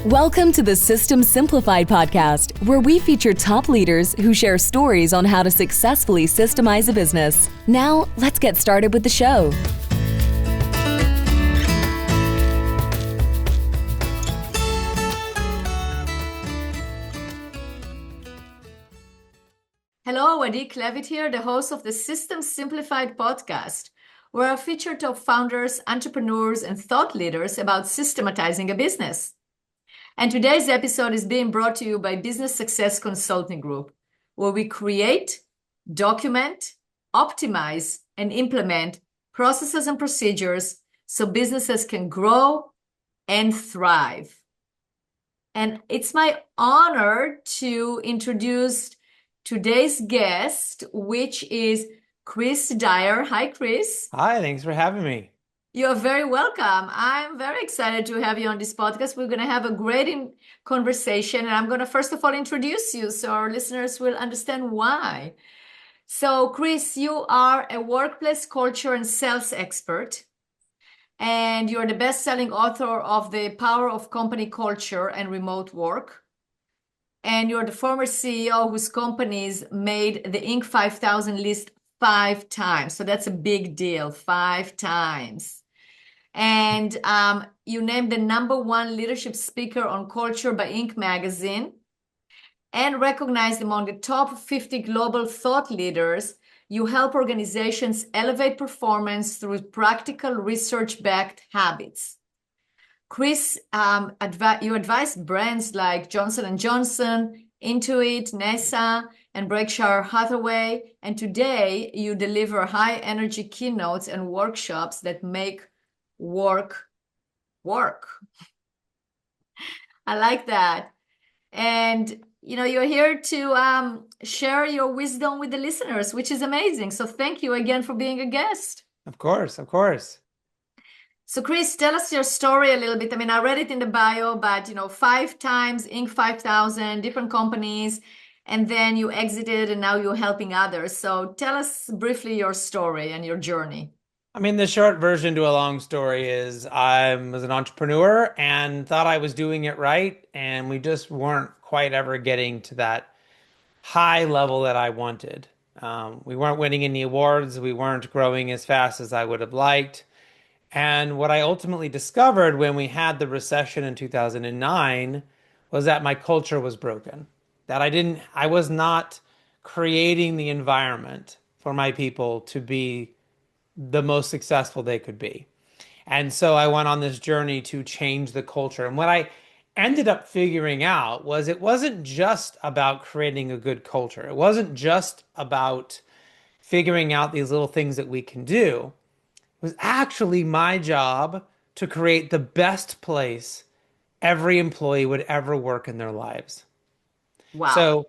Welcome to the System Simplified podcast, where we feature top leaders who share stories on how to successfully systemize a business. Now, let's get started with the show. Hello, Klevit here, the host of the System Simplified podcast, where I feature top founders, entrepreneurs, and thought leaders about systematizing a business. And today's episode is being brought to you by Business Success Consulting Group, where we create, document, optimize, and implement processes and procedures so businesses can grow and thrive. And it's my honor to introduce today's guest, which is Chris Dyer. Hi, Chris. Hi, thanks for having me. You're very welcome. I'm very excited to have you on this podcast. We're going to have a great conversation, and I'm going to first of all introduce you so our listeners will understand why. So, Chris, you are a workplace culture and sales expert, and you're the best-selling author of The Power of Company Culture and Remote Work. And you're the former CEO whose companies made the Inc. 5000 list 5 times. So that's a big deal, 5 times. And you named the #1 leadership speaker on culture by Inc. magazine and recognized among the top 50 global thought leaders. You help organizations elevate performance through practical research-backed habits. Chris, you advise brands like Johnson & Johnson, Intuit, NASA, and Berkshire Hathaway. And today you deliver high-energy keynotes and workshops that make work. I like that. And you're here to share your wisdom with the listeners, which is amazing. So thank you again for being a guest. Of course. So Chris, tell us your story a little bit. I mean, I read it in the bio, but 5 times Inc. 5000, different companies, and then you exited and now you're helping others. So tell us briefly your story and your journey. I mean, the short version to a long story is I was an entrepreneur and thought I was doing it right, and we just weren't quite ever getting to that high level that I wanted. We weren't winning any awards. We weren't growing as fast as I would have liked. And what I ultimately discovered when we had the recession in 2009 was that my culture was broken, that I was not creating the environment for my people to be the most successful they could be. And so I went on this journey to change the culture. And what I ended up figuring out was it wasn't just about creating a good culture. It wasn't just about figuring out these little things that we can do. It was actually my job to create the best place every employee would ever work in their lives. Wow. So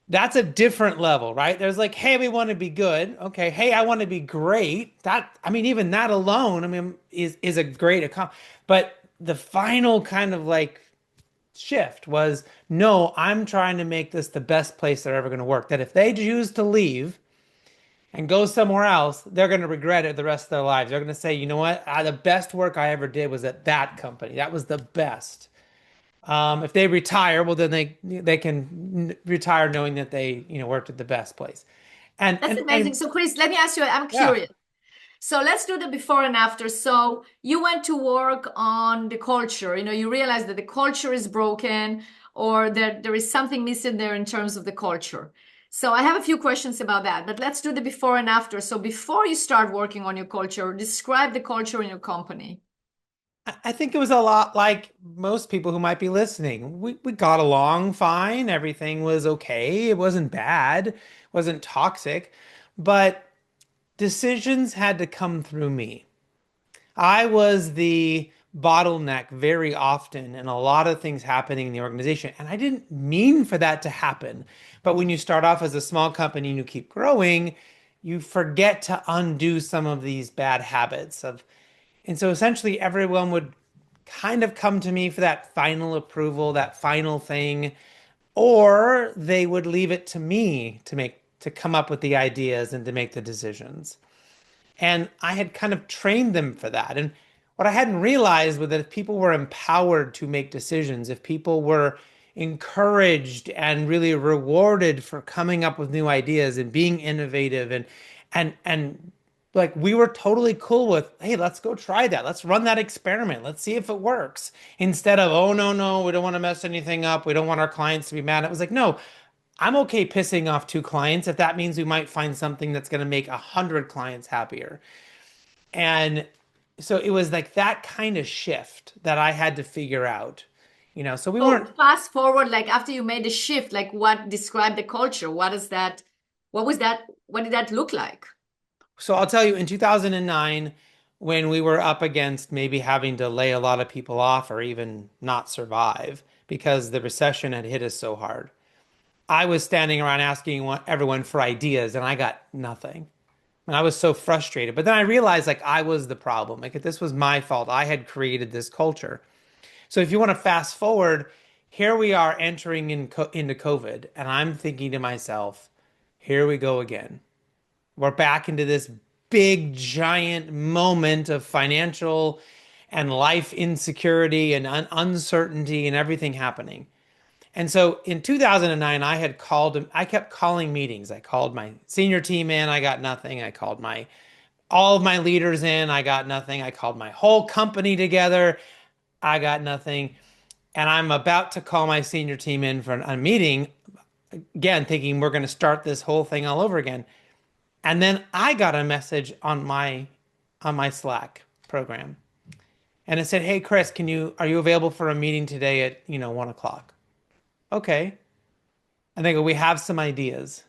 that's a different level, right? There's like, hey, we want to be good. Okay. Hey, I want to be great. Even that alone, is a great accomplishment. But the final kind of like shift was, no, I'm trying to make this the best place they're ever going to work. That if they choose to leave and go somewhere else, they're going to regret it the rest of their lives. They're going to say, you know what? The best work I ever did was at that company. That was the best. If they retire, well, then they can retire knowing that they worked at the best place. And that's amazing. So Chris, let me ask you, I'm curious. Yeah. So let's do the before and after. So you went to work on the culture. You realized that the culture is broken or that there is something missing there in terms of the culture. So I have a few questions about that, but let's do the before and after. So before you start working on your culture, describe the culture in your company. I think it was a lot like most people who might be listening. We got along fine. Everything was okay. It wasn't bad. It wasn't toxic. But decisions had to come through me. I was the bottleneck very often in a lot of things happening in the organization. And I didn't mean for that to happen. But when you start off as a small company and you keep growing, you forget to undo some of these bad habits of. And so essentially everyone would kind of come to me for that final approval, that final thing, or they would leave it to me to come up with the ideas and to make the decisions. And I had kind of trained them for that. And what I hadn't realized was that if people were empowered to make decisions, if people were encouraged and really rewarded for coming up with new ideas and being innovative and like we were totally cool with, hey, let's go try that. Let's run that experiment. Let's see if it works. Instead of, oh no, no, we don't want to mess anything up. We don't want our clients to be mad. It was like, no, I'm okay pissing off two clients if that means we might find something that's going to make 100 clients happier. And so it was like that kind of shift that I had to figure out, so we So weren't. fast forward, like after you made the shift, like what described the culture? What was that, what did that look like? So I'll tell you, in 2009, when we were up against maybe having to lay a lot of people off or even not survive because the recession had hit us so hard, I was standing around asking everyone for ideas and I got nothing. And I was so frustrated. But then I realized like I was the problem. Like if this was my fault. I had created this culture. So if you want to fast forward, here we are entering into COVID, and I'm thinking to myself, here we go again. We're back into this big, giant moment of financial and life insecurity and uncertainty and everything happening. And so in 2009, I kept calling meetings. I called my senior team in, I got nothing. I called all of my leaders in, I got nothing. I called my whole company together, I got nothing. And I'm about to call my senior team in for a meeting, again, thinking we're going to start this whole thing all over again. And then I got a message on my Slack program. And it said, "Hey Chris, are you available for a meeting today at, 1 o'clock?" Okay. And they go, "We have some ideas."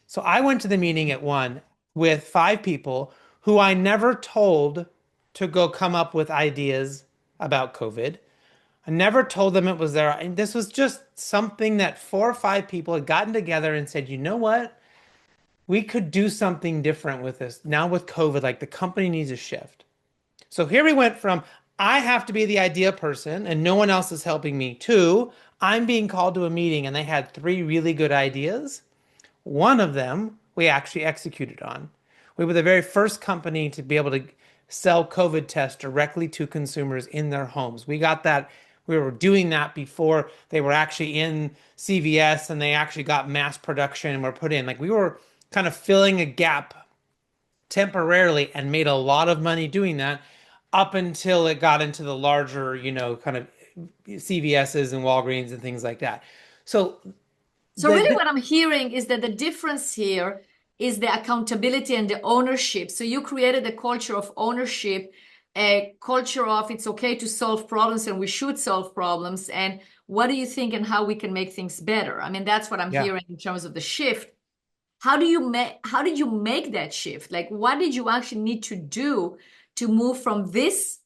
So I went to the meeting at 1 with 5 people who I never told to go come up with ideas about COVID. I never told them it was there. And this was just something that 4 or 5 people had gotten together and said, you know what? We could do something different with this. Now with COVID, like the company needs a shift. So here we went from I have to be the idea person and no one else is helping me to I'm being called to a meeting and they had 3 really good ideas. One of them we actually executed on. We were the very first company to be able to sell COVID tests directly to consumers in their homes. We got that. We were doing that before they were actually in CVS and they actually got mass production and were put in. Like we were kind of filling a gap temporarily and made a lot of money doing that up until it got into the larger, kind of CVS's and Walgreens and things like that. So So really what I'm hearing is that the difference here is the accountability and the ownership. So you created a culture of ownership, a culture of it's okay to solve problems and we should solve problems. And what do you think and how we can make things better? I mean, that's what I'm yeah. hearing in terms of the shift. How did you make that shift? Like what did you actually need to do to move from this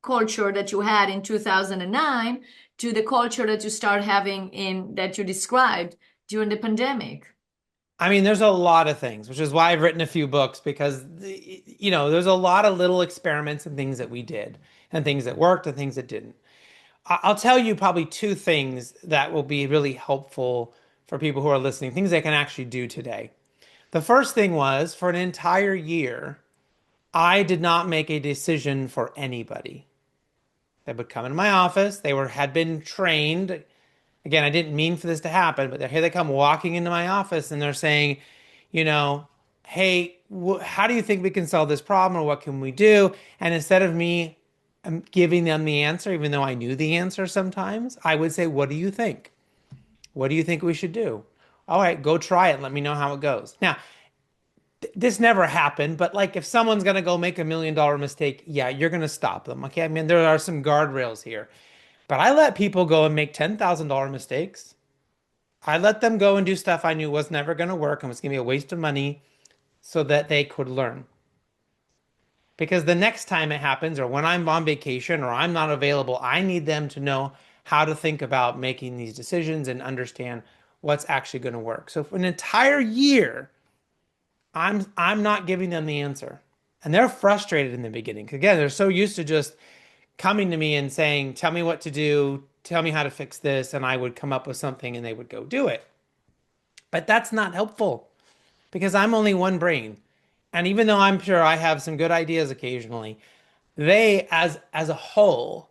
culture that you had in 2009 to the culture that you start having that you described during the pandemic? I mean, there's a lot of things, which is why I've written a few books because, there's a lot of little experiments and things that we did and things that worked and things that didn't. I'll tell you probably 2 things that will be really helpful for people who are listening, things they can actually do today. The first thing was for an entire year, I did not make a decision for anybody. They would come into my office. Had been trained. Again, I didn't mean for this to happen, but here they come walking into my office and they're saying, hey, how do you think we can solve this problem or what can we do? And instead of me giving them the answer, even though I knew the answer sometimes, I would say, what do you think? What do you think we should do? All right, go try it and let me know how it goes. Now, this never happened, but like if someone's going to go make $1 million mistake, yeah, you're going to stop them. Okay. I mean, there are some guardrails here, but I let people go and make $10,000 mistakes. I let them go and do stuff I knew was never going to work and was going to be a waste of money so that they could learn. Because the next time it happens, or when I'm on vacation or I'm not available, I need them to know how to think about making these decisions and understand what's actually going to work. So for an entire year, I'm not giving them the answer. And they're frustrated in the beginning. Again, they're so used to just coming to me and saying, tell me what to do, tell me how to fix this, and I would come up with something and they would go do it. But that's not helpful because I'm only one brain. And even though I'm sure I have some good ideas occasionally, they as a whole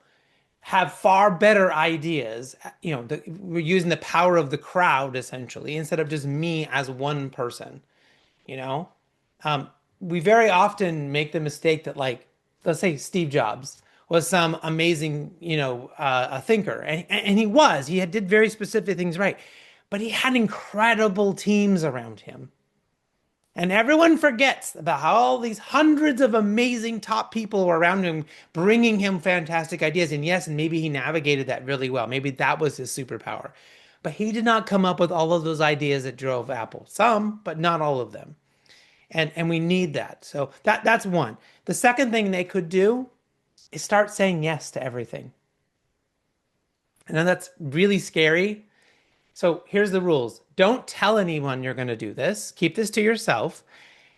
have far better ideas. We're using the power of the crowd essentially instead of just me as one person, you know? Um, we very often make the mistake that, like, let's say Steve Jobs was some amazing, a thinker, and he did very specific things right, but he had incredible teams around him. And everyone forgets about how all these hundreds of amazing top people were around him, bringing him fantastic ideas. And yes, and maybe he navigated that really well. Maybe that was his superpower. But he did not come up with all of those ideas that drove Apple. Some, but not all of them. And we need that. So that's one. The second thing they could do is start saying yes to everything. And then that's really scary. So here's the rules. Don't tell anyone you're going to do this. Keep this to yourself.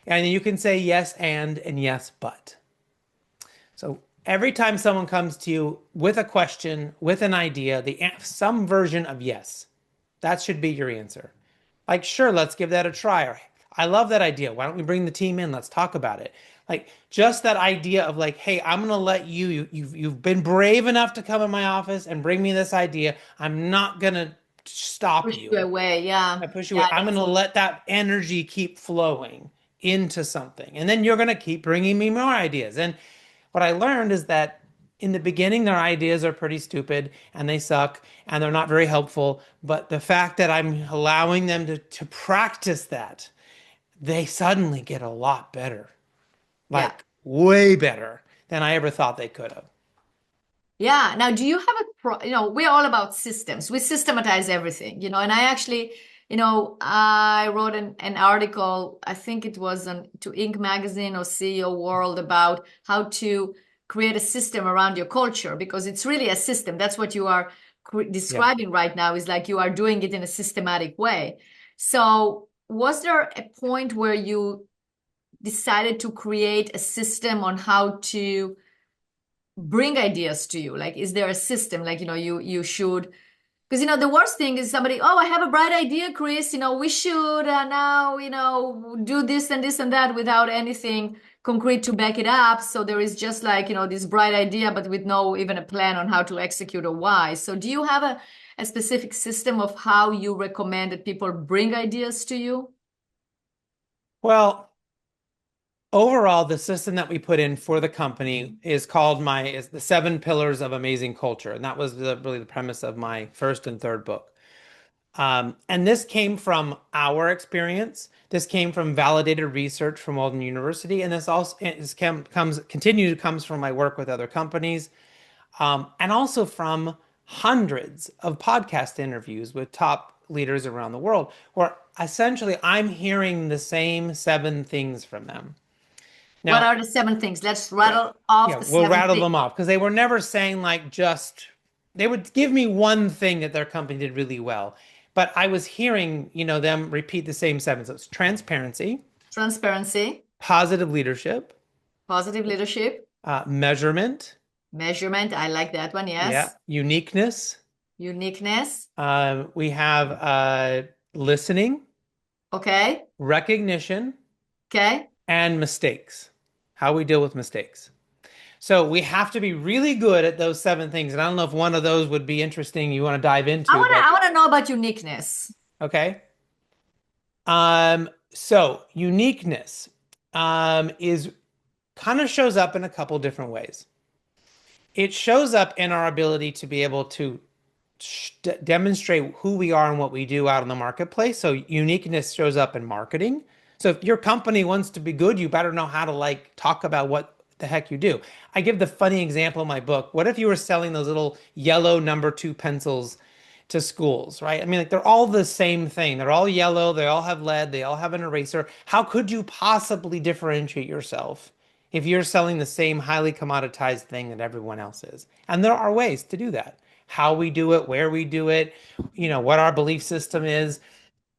And you can say yes and yes but. So every time someone comes to you with a question, with an idea, some version of yes, that should be your answer. Like, sure, let's give that a try. Or, I love that idea. Why don't we bring the team in? Let's talk about it. Like, just that idea of like, hey, I'm gonna let you've been brave enough to come in my office and bring me this idea. I'm not gonna stop Push you. you away. Yeah. I push you away. I'm gonna let that energy keep flowing into something, and then you're gonna keep bringing me more ideas. And what I learned is that in the beginning, their ideas are pretty stupid and they suck and they're not very helpful. But the fact that I'm allowing them to practice that, they suddenly get a lot better, Yeah. like way better than I ever thought they could have. Yeah. Now, do you have we're all about systems. We systematize everything, and I actually, I wrote an article, I think it was to Inc. magazine or CEO World about how to create a system around your culture because it's really a system. That's what you are describing right now is like you are doing it in a systematic way. So was there a point where you decided to create a system on how to bring ideas to you? Like, is there a system? Like, you should, because, the worst thing is somebody, oh, I have a bright idea, Chris, we should now, do this and this and that without anything concrete to back it up. So there is just like, this bright idea, but with no even a plan on how to execute or why. So do you have a specific system of how you recommend that people bring ideas to you? Well, overall, the system that we put in for the company is is the 7 pillars of amazing culture. And that was really the premise of my first and third book. And this came from our experience. This came from validated research from Walden University. And this also comes from my work with other companies, and also from hundreds of podcast interviews with top leaders around the world, where essentially I'm hearing the same 7 things from them. What Now, are the 7 things? Let's rattle off the we'll 7 rattle things. them off because they were never saying like they would give me one thing that their company did really well. But I was hearing, them repeat the same 7. So it's transparency, Transparency, positive leadership, positive leadership, measurement, measurement. I like that one. yeah, Yes. uniqueness. Uniqueness. We have listening, Okay. recognition, Okay. and mistakes. How we deal with mistakes. So we have to be really good at those 7 things. And I don't know if one of those would be interesting you want to dive into, I but want to know about uniqueness. okay. So uniqueness is kind of shows up in a couple different ways. It shows up in our ability to be able to demonstrate who we are and what we do out in the marketplace. So uniqueness shows up in marketing. So if your company wants to be good, you better know how to like talk about what the heck you do. I give the funny example in my book. What if you were selling those little yellow #2 pencils to schools, right? I mean, like they're all the same thing. They're all yellow. They all have lead. They all have an eraser. How could you possibly differentiate yourself if you're selling the same highly commoditized thing that everyone else is? And there are ways to do that. How we do it, where we do it, what our belief system is.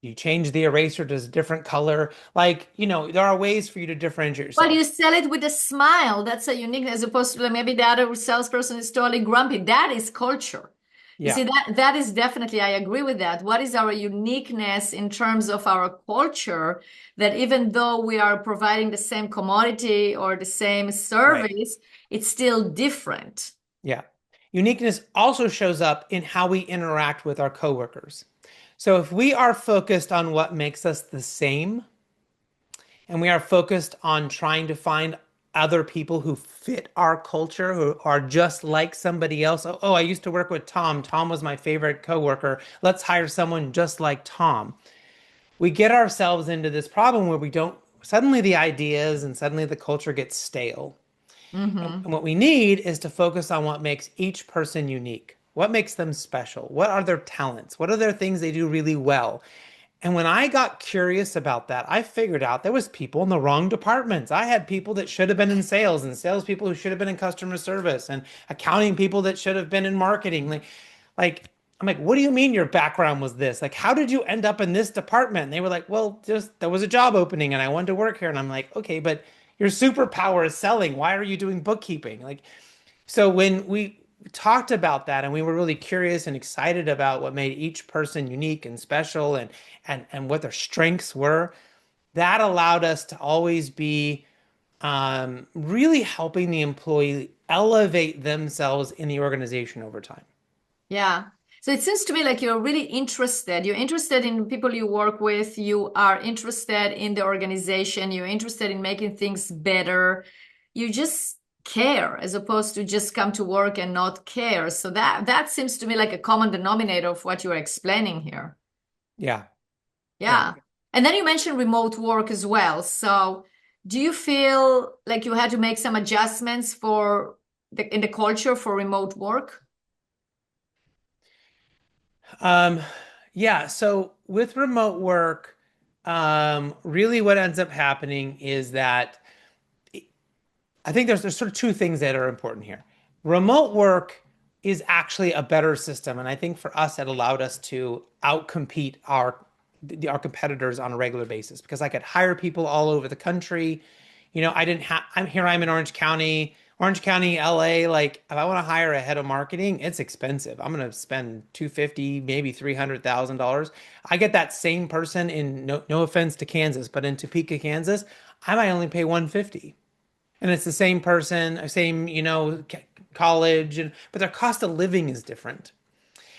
You change the eraser to a different color. Like, there are ways for you to differentiate yourself. Well, you sell it with a smile. That's a uniqueness, as opposed to maybe the other salesperson is totally grumpy. That is culture. You Yeah. see, that is definitely, I agree with that. What is our uniqueness in terms of our culture, that even though we are providing the same commodity or the same service, it's still different. Yeah. Uniqueness also shows up in how we interact with our coworkers. So if we are focused on what makes us the same, and we are focused on trying to find other people who fit our culture, who are just like somebody else. Oh, I used to work with Tom. Tom was my favorite coworker. Let's hire someone just like Tom. We get ourselves into this problem where we don't, suddenly the ideas and suddenly the culture gets stale. Mm-hmm. And what we need is to focus on what makes each person unique. What makes them special? What are their talents? What are their things they do really well? And when I got curious about that, I figured out there was people in the wrong departments. I had people that should have been in sales and salespeople who should have been in customer service and accounting people that should have been in marketing. Like I'm like, what do you mean your background was this? Like, how did you end up in this department? And they were like, well, just there was a job opening and I wanted to work here. And I'm like, okay, but your superpower is selling. Why are you doing bookkeeping? Like, so when we talked about that and we were really curious and excited about what made each person unique and special and what their strengths were, that allowed us to always be really helping the employee elevate themselves in the organization over time. Yeah. So it seems to me like you're really interested. You're interested in people you work with. You are interested in the organization. You're interested in making things better. You just care as opposed to just come to work and not care. So that seems to me like a common denominator of what you are explaining here. Yeah. Yeah. And then you mentioned remote work as well. So do you feel like you had to make some adjustments in the culture for remote work? Yeah, so with remote work, really what ends up happening is that I think there's sort of two things that are important here. Remote work is actually a better system, and I think for us it allowed us to outcompete our competitors on a regular basis because I could hire people all over the country. You know, I didn't have I'm in Orange County, LA. Like if I want to hire a head of marketing, it's expensive. I'm going to spend 250, maybe $300,000. I get that same person in no offense to Kansas, but in Topeka, Kansas, I might only pay 150. And it's the same person, same, college, but their cost of living is different.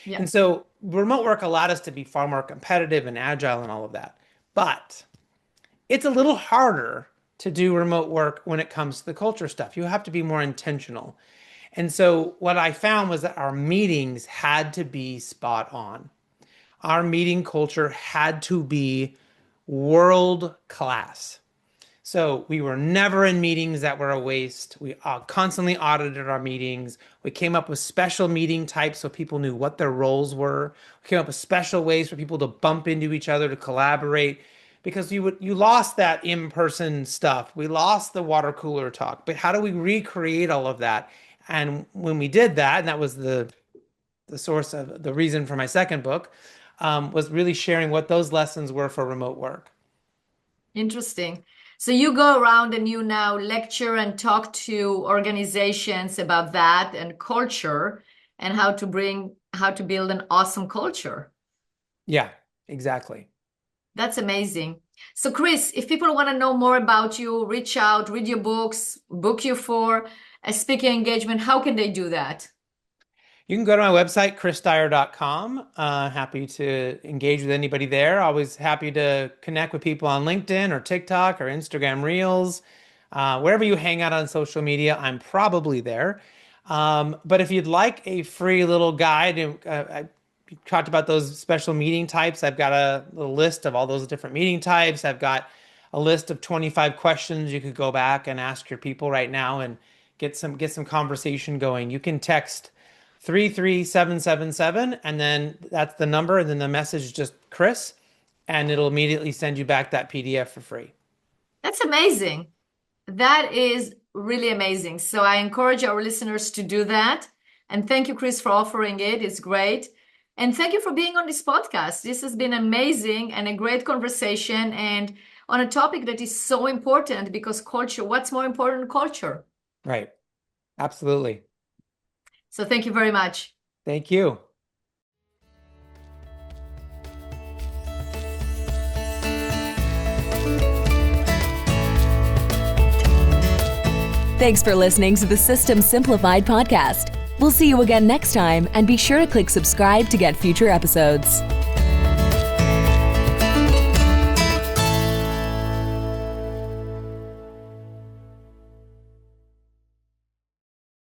Yeah. And so remote work allowed us to be far more competitive and agile and all of that. But it's a little harder to do remote work when it comes to the culture stuff. You have to be more intentional. And so what I found was that our meetings had to be spot on. Our meeting culture had to be world class. So we were never in meetings that were a waste. We constantly audited our meetings. We came up with special meeting types so people knew what their roles were. We came up with special ways for people to bump into each other, to collaborate, because you lost that in-person stuff. We lost the water cooler talk. But how do we recreate all of that? And when we did that, and that was the source of the reason for my second book, was really sharing what those lessons were for remote work. Interesting. So you go around and you now lecture and talk to organizations about that and culture and how to build an awesome culture. Yeah, exactly. That's amazing. So Chris, if people want to know more about you, reach out, read your books, book you for a speaking engagement, how can they do that? You can go to my website, chrisdyer.com. Happy to engage with anybody there. Always happy to connect with people on LinkedIn or TikTok or Instagram Reels. Wherever you hang out on social media, I'm probably there. But if you'd like a free little guide, I talked about those special meeting types. I've got a little list of all those different meeting types. I've got a list of 25 questions you could go back and ask your people right now and get some conversation going. You can text 33777 and then that's the number, and then the message is just Chris, and it'll immediately send you back that PDF for free. That's amazing. That is really amazing. So I encourage our listeners to do that. And thank you, Chris, for offering it. It's great. And thank you for being on this podcast. This has been amazing and a great conversation, and on a topic that is so important, because culture, what's more important than culture? Right. Absolutely. So thank you very much. Thank you. Thanks for listening to the System Simplified podcast. We'll see you again next time, and be sure to click subscribe to get future episodes.